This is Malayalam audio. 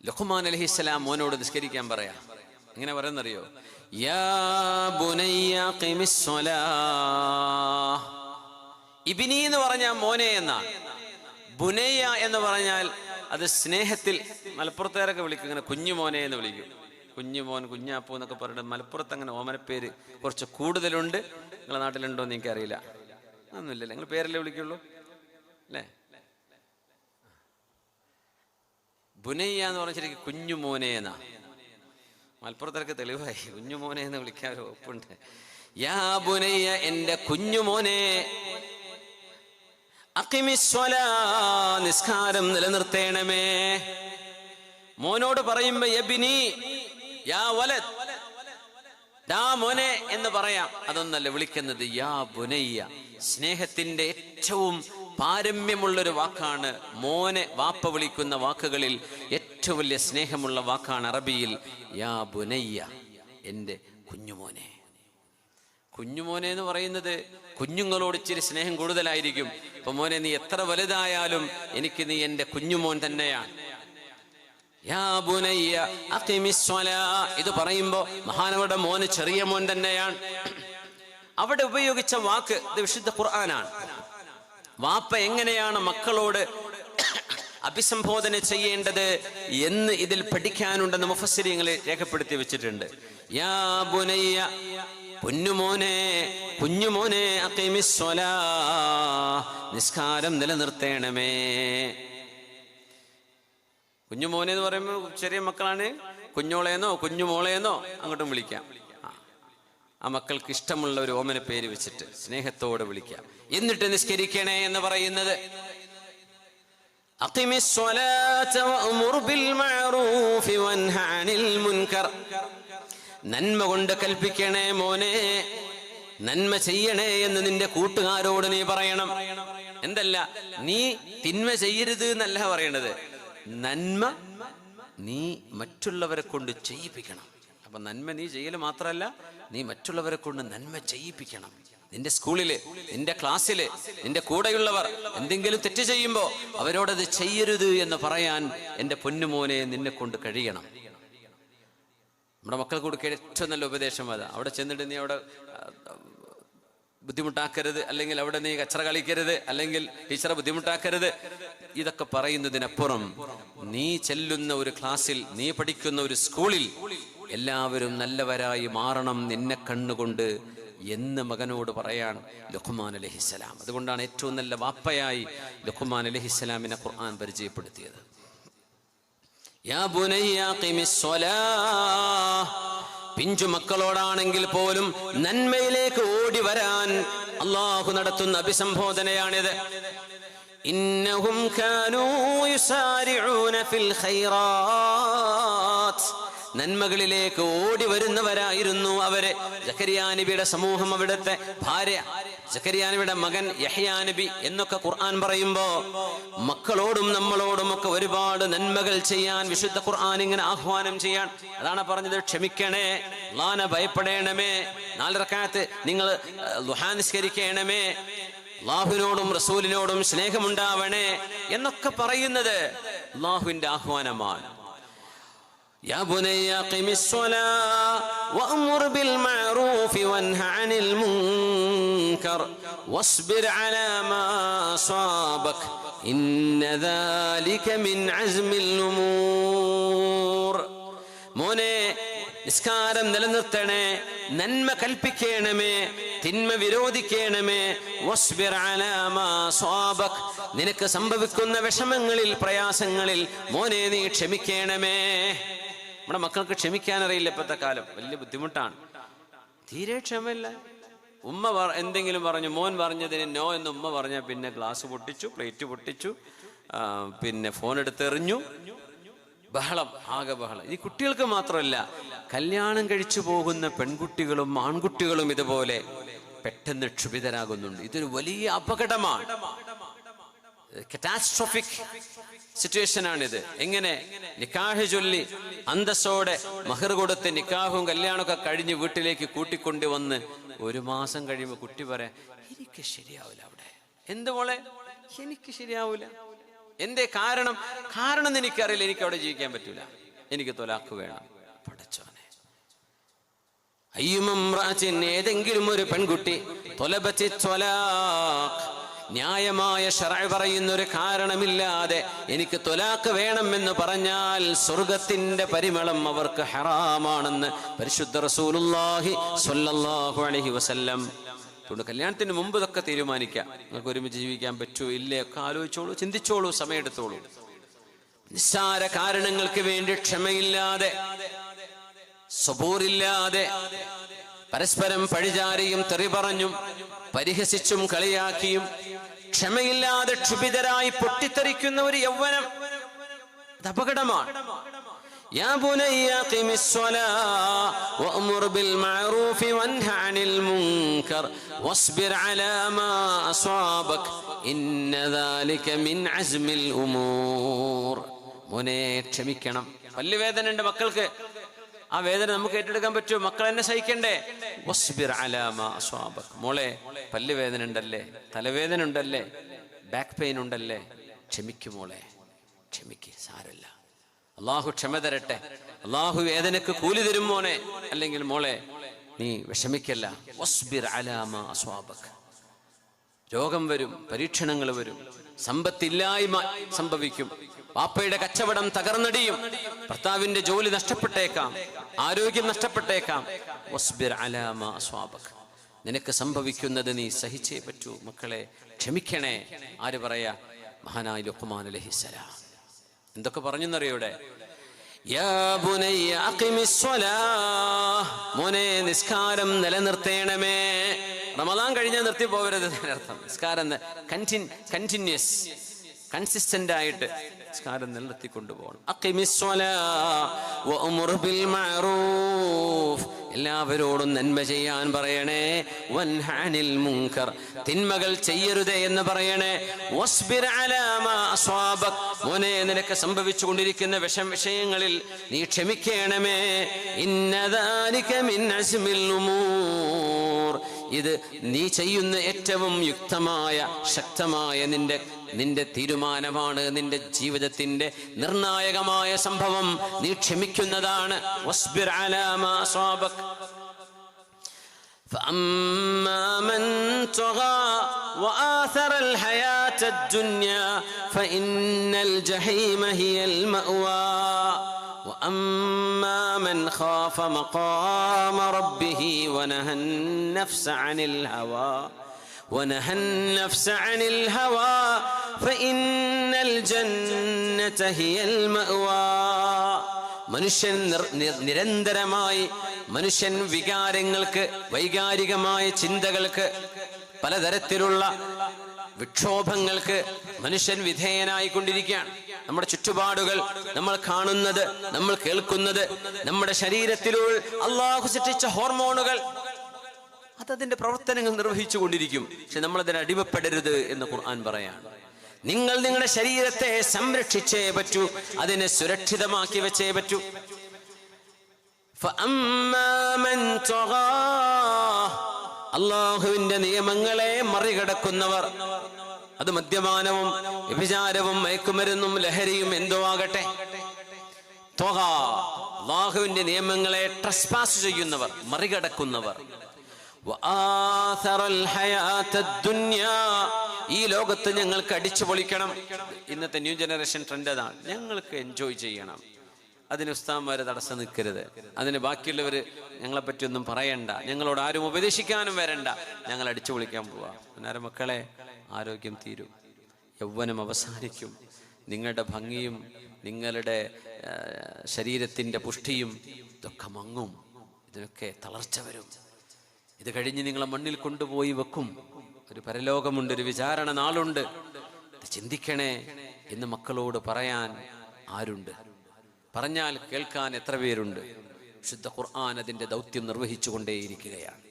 ലുഖ്മാൻ അലൈഹിസ്സലാം മോനോട് നിസ്കരിക്കാൻ പറയാ. എങ്ങനെ പറയുന്നറിയോ? യാ ബുനയ്യ ഖിമിസ് സ്വലാഹ്. ഇബ്നി എന്ന് പറഞ്ഞാൽ മോനെ എന്നാണ്. ബുനയ്യ എന്ന് പറഞ്ഞാൽ അത് സ്നേഹത്തിൽ മലപ്പുറത്തുകാരൊക്കെ വിളിക്കും, ഇങ്ങനെ കുഞ്ഞുമോനെ എന്ന് വിളിക്കും. കുഞ്ഞുമോൻ, കുഞ്ഞാപ്പൂ എന്നൊക്കെ പറഞ്ഞിട്ട് മലപ്പുറത്ത് അങ്ങനെ ഓമനപ്പേര് കുറച്ച് കൂടുതലുണ്ട്. നിങ്ങളുടെ നാട്ടിലുണ്ടോ എന്ന് എനിക്കറിയില്ല. ഒന്നുമില്ലല്ലേ, നിങ്ങൾ പേരല്ലേ വിളിക്കുള്ളൂ അല്ലേ? ബുനയ്യ എന്ന് പറഞ്ഞ ശരിക്കും കുഞ്ഞുമോനെ എന്നാ. മലപ്പുറത്തൊക്കെ തെളിവായി കുഞ്ഞുമോനെ എന്ന് വിളിക്കാൻ ഒരു ഒപ്പുണ്ട്. യാ ബുനയ്യ, എന്റെ കുഞ്ഞുമോനെ, അഖിമിസ്വലാ, നിസ്കാരം നിലനിർത്തേണമേ. മോനോട് പറയുമ്പോ യബ്നി, യാ വലദ്, ദാ മോനെ എന്ന് പറയാം. അതൊന്നല്ല വിളിക്കുന്നത് യാ ബുനയ്യ. സ്നേഹത്തിന്റെ ഏറ്റവും പാരമ്യമുള്ളൊരു വാക്കാണ് മോനെ. വാപ്പ വിളിക്കുന്ന വാക്കുകളിൽ ഏറ്റവും വലിയ സ്നേഹമുള്ള വാക്കാണ് അറബിയിൽ യാ ബുനയ്യ, എൻ്റെ കുഞ്ഞുമോനെ. കുഞ്ഞുമോനെ എന്ന് പറയുന്നത് കുഞ്ഞുങ്ങളോട് ഇച്ചിരി സ്നേഹം കൂടുതലായിരിക്കും. അപ്പൊ മോനെ, നീ എത്ര വലുതായാലും എനിക്ക് നീ എൻ്റെ കുഞ്ഞുമോൻ തന്നെയാണ്. യാ ബുനയ്യ അഖിമിസ്വലാ, ഇത് പറയുമ്പോ മഹാനവരുടെ മോന് ചെറിയ മോൻ തന്നെയാണ്. അവിടെ ഉപയോഗിച്ച വാക്ക് ഇത് വിശുദ്ധ ഖുർആനാണ്. വാപ്പ എങ്ങനെയാണ് മക്കളോട് അഭിസംബോധന ചെയ്യേണ്ടത് എന്ന് ഇതിൽ പഠിക്കാനുണ്ടെന്ന് മുഫസ്സിരീങ്ങൾ രേഖപ്പെടുത്തി വെച്ചിട്ടുണ്ട്. യാ ബുനയ്യ, പൊന്നുമോനെ, കുഞ്ഞുമോനെ, അഖിമിസ്വലാ, നിസ്കാരം നിലനിർത്തേണമേ. കുഞ്ഞുമോനെ എന്ന് പറയുമ്പോൾ ചെറിയ മക്കളാണ്. കുഞ്ഞോളേന്നോ കുഞ്ഞുമോളേന്നോ അങ്ങോട്ടും വിളിക്കാം. ആ മക്കൾക്ക് ഇഷ്ടമുള്ള ഒരു ഓമന പേര് വെച്ചിട്ട് സ്നേഹത്തോടെ വിളിക്കാം. എന്നിട്ട് നിസ്കരിക്കണേ എന്ന് പറയുന്നത് നന്മ കൊണ്ട് കൽപ്പിക്കണേ മോനെ, നന്മ ചെയ്യണേ എന്ന് നിന്റെ കൂട്ടുകാരോട് നീ പറയണം. എന്തല്ല, നീ തിന്മ ചെയ്യരുത് എന്നല്ല പറയണത്, നന്മ നീ മറ്റുള്ളവരെ കൊണ്ട് ചെയ്യിപ്പിക്കണം. അപ്പൊ നന്മ നീ ചെയ്യല് മാത്രമല്ല, നീ മറ്റുള്ളവരെ കൊണ്ട് നന്മ ചെയ്യിപ്പിക്കണം. നിന്റെ സ്കൂളില്, നിന്റെ ക്ലാസ്സില്, നിന്റെ കൂടെയുള്ളവർ എന്തെങ്കിലും തെറ്റ് ചെയ്യുമ്പോ അവരോടത് ചെയ്യരുത് എന്ന് പറയാൻ എൻ്റെ പൊന്നുമോനെ നിന്നെ കൊണ്ട് കഴിയണം. നമ്മുടെ മക്കൾക്ക് കൊടുക്കേണ്ട ഏറ്റവും നല്ല ഉപദേശം അതാ. അവിടെ ചെന്നിട്ട് നീ അവിടെ ബുദ്ധിമുട്ടാക്കരുത്, അല്ലെങ്കിൽ അവിടെ നീ കച്ചറ കളിക്കരുത്, അല്ലെങ്കിൽ ടീച്ചറെ ബുദ്ധിമുട്ടാക്കരുത്. ഇതൊക്കെ പറയുന്നതിനപ്പുറം നീ ചെല്ലുന്ന ഒരു ക്ലാസ്സിൽ, നീ പഠിക്കുന്ന ഒരു സ്കൂളിൽ എല്ലാവരും നല്ലവരായി മാറണം നിന്നെ കണ്ണുകൊണ്ട് എന്ന് മകനോട് പറയാൻ ലുഖ്മാൻ അലൈഹിസ്സലാം. അതുകൊണ്ടാണ് ഏറ്റവും നല്ല വാപ്പയായി ലുഖ്മാൻ അലൈഹിസ്സലാമിനെ ഖുർആൻ പരിചയപ്പെടുത്തിയത്. യാ ബുനയ്യ ഖിമിസ്വലാഹ്, പിഞ്ചു മക്കളോടാണെങ്കിൽ പോലും നന്മയിലേക്ക് ഓടി വരാൻ അള്ളാഹു നടത്തുന്ന അഭിസംബോധനയാണിത്. ഇന്നഹും കാനൂ യുസാരിഊന ഫിൽ ഖൈറാത്ത്, നന്മകളിലേക്ക് ഓടി വരുന്നവരായിരുന്നു അവര്. സക്കരിയ നബിയുടെ സമൂഹം, അവിടുത്തെ ഭാര്യ, സക്കരിയ നബിയുടെ മകൻ യഹ്യാ നബി എന്നൊക്കെ ഖുർആൻ പറയുമ്പോ മക്കളോടും നമ്മളോടും ഒക്കെ ഒരുപാട് നന്മകൾ ചെയ്യാൻ വിശുദ്ധ ഖുർആൻ ഇങ്ങനെ ആഹ്വാനം ചെയ്യാൻ. അതാണ് പറഞ്ഞത്, ക്ഷമിക്കണേ, അല്ലാഹുവിനെ ഭയപ്പെടേണമേ, 4 റക്അത്ത് നിങ്ങൾ ദുഹാ നിസ്കരിക്കണമേ, അല്ലാഹുവിനോടും റസൂലിനോടും സ്നേഹമുണ്ടാവണേ എന്നൊക്കെ പറയുന്നത് അല്ലാഹുവിന്റെ ആഹ്വാനമാണ്. യാ ബുനയ്യ ഖിമിസ്വലാഹ് വഅ്മുർ ബിൽ മഅറൂഫി വൻഹ അനിൽ മുൻകർ വസ്ബിർ അലാ മാ അസാബക ഇന്ന ദാലിക മിൻ അസ്മിൽ ഉമൂർ. മോനെ, നിസ്കാരം നിലനിർത്തണേ, നന്മ കൽപ്പിക്കണമേ, തിന്മ വിരോധിക്കണമേ. വസ്ബിർ അലാ മാ അസാബക, നിനക്ക് സംഭവിക്കുന്ന വിഷമങ്ങളിൽ, പ്രയാസങ്ങളിൽ മോനെ നീ ക്ഷമിക്കണമേ. നമ്മുടെ മക്കൾക്ക് ക്ഷമിക്കാൻ അറിയില്ല. ഇപ്പോഴത്തെ കാലം വലിയ ബുദ്ധിമുട്ടാണ്, തീരെ ക്ഷമയില്ല. ഉമ്മ എന്തെങ്കിലും പറഞ്ഞു, മോൻ പറഞ്ഞതിന് നോ എന്ന് ഉമ്മ പറഞ്ഞാൽ പിന്നെ ഗ്ലാസ് പൊട്ടിച്ചു, പ്ലേറ്റ് പൊട്ടിച്ചു, പിന്നെ ഫോൺ എടുത്തെറിഞ്ഞു, ബഹളം, ആകെ ബഹളം. ഈ കുട്ടികൾക്ക് മാത്രമല്ല, കല്യാണം കഴിച്ചു പോകുന്ന പെൺകുട്ടികളും ആൺകുട്ടികളും ഇതുപോലെ പെട്ടെന്ന് ക്ഷുഭിതരാകുന്നുണ്ട്. ഇതൊരു വലിയ അപകടമാണ്, കറ്റാസ്ട്രോഫിക് സിറ്റുവേഷൻ ആണിത്. എങ്ങനെ നിക്കാഹ് ചൊല്ലി അന്തസ്സോടെ മഹർ കൊടുത്ത് നിക്കാഹും കല്യാണമൊക്കെ കഴിഞ്ഞ് വീട്ടിലേക്ക് കൂട്ടിക്കൊണ്ടുവന്ന് 1 മാസം കഴിയുമ്പോൾ കുട്ടി പറയാം, എനിക്ക് ശരിയാവില്ല അവിടെ. എന്ത് മോളെ, എനിക്ക് ശരിയാവില്ല. എന്തേ കാരണം? കാരണം എനിക്കറിയില്ല, എനിക്ക് അവിടെ ജീവിക്കാൻ പറ്റൂല, എനിക്ക് ത്വലാഖ് വേണം. പടച്ചോനെ, ഏതെങ്കിലും ഒരു പെൺകുട്ടി ന്യായമായ ശർഅ പറയുന്ന ഒരു കാരണമില്ലാതെ എനിക്ക് ത്വലാഖ് വേണമെന്ന് പറഞ്ഞാൽ സ്വർഗത്തിന്റെ പരിമളം അവർക്ക് ഹറാമാണെന്ന് പരിശുദ്ധ റസൂലുള്ളാഹി സ്വല്ലല്ലാഹു അലൈഹി വസല്ലം. അതുകൊണ്ട് കല്യാണത്തിന് മുമ്പ് ഇതൊക്കെ തീരുമാനിക്കാം. നിങ്ങൾക്ക് ഒരുമിച്ച് ജീവിക്കാൻ പറ്റുമോ ഇല്ലേ ഒക്കെ ആലോചിച്ചോളൂ, ചിന്തിച്ചോളൂ, സമയമെടുത്തോളൂ. നിസ്സാര കാരണങ്ങൾക്ക് വേണ്ടി ക്ഷമയില്ലാതെ, സബൂറില്ലാതെ, പരസ്പരം പഴിചാരിയും തെറി പറഞ്ഞും പരിഹസിച്ചും കളിയാക്കിയും ക്ഷമയില്ലാതെ ക്ഷുഭിതരായി പൊട്ടിത്തെറിക്കുന്ന ഒരു യൗവനം, അത് അപകടമാണ്. യാ ബുനയ്യ ഖിമിസ് സ്വലാഹ് വഅ്മുർ ബിൽ മഅറൂഫി വൻഹ അനിൽ മുൻകർ വസ്ബിർ അലാ മാ അസ്വാബക ഇന്ന ദാലിക മിൻ അസ്മിൽ ഉമൂർ. മോനെ, ക്ഷമിക്കണം. പല്ലുവേദന ഉണ്ട് മക്കൾക്ക്, ആ വേദന നമുക്ക് ഏറ്റെടുക്കാൻ പറ്റുമോ? മക്കൾ എന്നെ സഹിക്കണ്ടേ? വസ്ബിർ അലാ മാ അസ്വാബക. മോളെ, പല്ലുവേദന ഉണ്ടല്ലേ, തലവേദന ഉണ്ടല്ലേ, ബാക്ക് പെയിൻ ഉണ്ടല്ലേ, ക്ഷമിക്കു മോളെ, ക്ഷമിക്ക്, സാരല്ല, അള്ളാഹു ക്ഷമ തരട്ടെ, അള്ളാഹു വേദനക്ക് കൂലി തരും മോനെ. അല്ലെങ്കിൽ മോളെ, നീ വിഷമിക്കല്ല. വസ്ബിർ അലാ മാ അസ്വാബക. രോഗം വരും, പരീക്ഷണങ്ങൾ വരും, സമ്പത്തില്ലായ്മ സംഭവിക്കും, വാപ്പയുടെ കച്ചവടം തകർന്നടിയും, ഭർത്താവിന്റെ ജോലി നഷ്ടപ്പെട്ടേക്കാം, ആരോഗ്യം നഷ്ടപ്പെട്ടേക്കാം. വസ്ബിർ അലാ മാ അസ്വാബക. നിനക്ക് സംഭവിക്കുന്നത് നീ സഹിച്ചേ പറ്റൂ. മക്കളെ, ക്ഷമിക്കണേ. ആര് പറയാ? മഹാനായ ലുഖ്മാൻ അലൈഹിസ്സലാം. എന്തൊക്കെ പറഞ്ഞെന്നറിയോ ഇവിടെ? യാ ബുനയ്യ അഖിമിസ് സ്വലാഹ്. മോനെ, നിസ്കാരം നിലനിർത്തേണമേ. റമദാൻ കഴിഞ്ഞാൽ നിർത്തി പോകരുത് അർത്ഥം. നിസ്കാരം കണ്ടിന്യൂസ്, കൺസിസ്റ്റന്റ് ആയിട്ട് നിസ്കാരം നിലനിർത്തിക്കൊണ്ടുപോകണം. അഖിമിസ് സ്വലാഹ് വഅ്മുർ ബിൽ മഅറൂഫ്. എല്ലാവരോടും നന്മ ചെയ്യാൻ പറയണേ. വൻഹ അനിൽ മുൻകർ. തിന്മകൾ ചെയ്യരുതേ എന്ന് പറയണേ. വസ്ബിർ അലാ മാ അസ്വാബക. മോനെ, നിനക്ക് സംഭവിച്ചുകൊണ്ടിരിക്കുന്ന വിഷയങ്ങളിൽ നീ ക്ഷമിക്കണമേ. ഇന്ന ദാലിക മിൻ അസ്മിൽ ഉമൂർ. ഇത് നീ ചെയ്യുന്ന ഏറ്റവും യുക്തമായ, ശക്തമായ നിന്റെ തീരുമാനമാണ്. നിന്റെ ജീവിതത്തിന്റെ നിർണായകമായ സംഭവം നീ ക്ഷമിക്കുന്നതാണ്. വസ്ബിർ അലാ മാ അസ്വാബക. فأما من طغى وآثر الحياة الدنيا فإن الجحيم هي المأوى وأما من خاف مقام ربه ونهى النفس عن الهوى فإن الجنة هي المأوى. മനുഷ്യൻ നിരന്തരമായി വികാരങ്ങൾക്ക്, വൈകാരികമായ ചിന്തകൾക്ക്, പലതരത്തിലുള്ള വിക്ഷോഭങ്ങൾക്ക് മനുഷ്യൻ വിധേയനായിക്കൊണ്ടിരിക്കുകയാണ്. നമ്മുടെ ചുറ്റുപാടുകൾ, നമ്മൾ കാണുന്നത്, നമ്മൾ കേൾക്കുന്നത്, നമ്മുടെ ശരീരത്തിലുള്ള അള്ളാഹു സൃഷ്ടിച്ച ഹോർമോണുകൾ അതതിന്റെ പ്രവർത്തനങ്ങൾ നിർവഹിച്ചു കൊണ്ടിരിക്കും. പക്ഷെ നമ്മളതിന് അടിമപ്പെടരുത് എന്ന് ഖുർആൻ പറയാണ്. നിങ്ങൾ നിങ്ങളുടെ ശരീരത്തെ സംരക്ഷിച്ചേ പറ്റൂ, അതിനെ സുരക്ഷിതമാക്കി വെച്ചേ പറ്റൂ. അള്ളാഹുവിന്റെ നിയമങ്ങളെ മറികടക്കുന്നവർ, അത് മദ്യപാനവും വ്യഭിചാരവും മയക്കുമരുന്നും ലഹരിയും എന്തോ ആകട്ടെ, അള്ളാഹുവിന്റെ നിയമങ്ങളെ ട്രസ്പാസ് ചെയ്യുന്നവർ, മറികടക്കുന്നവർ, ഈ ലോകത്ത് ഞങ്ങൾക്ക് അടിച്ചു പൊളിക്കണം. ഇന്നത്തെ ന്യൂ ജനറേഷൻ ട്രെൻഡ് അതാണ്. ഞങ്ങൾക്ക് എൻജോയ് ചെയ്യണം, അതിന് ഉസ്താദ്മാര് തടസ്സം നിൽക്കരുത്, അതിന് ബാക്കിയുള്ളവർ ഞങ്ങളെ പറ്റിയൊന്നും പറയണ്ട, ഞങ്ങളോട് ആരും ഉപദേശിക്കാനും വരണ്ട, ഞങ്ങൾ അടിച്ചു പൊളിക്കാൻ പോവാ. അന്നേരം മക്കളെ, ആരോഗ്യം തീരും, യൗവനം അവസാനിക്കും, നിങ്ങളുടെ ഭംഗിയും നിങ്ങളുടെ ശരീരത്തിന്റെ പുഷ്ടിയും ഇതൊക്കെ മങ്ങും, ഇതിനൊക്കെ തളർച്ച വരും. ഇത് കഴിഞ്ഞ് നിങ്ങളെ മണ്ണിൽ കൊണ്ടുപോയി വെക്കും. ഒരു പരലോകമുണ്ട്, ഒരു വിചാരണ നാളുണ്ട്. ചിന്തിക്കണേ എന്ന് മക്കളോട് പറയാൻ ആരുണ്ട്? പറഞ്ഞാൽ കേൾക്കാൻ എത്ര പേരുണ്ട്? വിശുദ്ധ ഖുർആൻ അതിന്റെ ദൗത്യം നിർവഹിച്ചു കൊണ്ടേയിരിക്കുകയാണ്.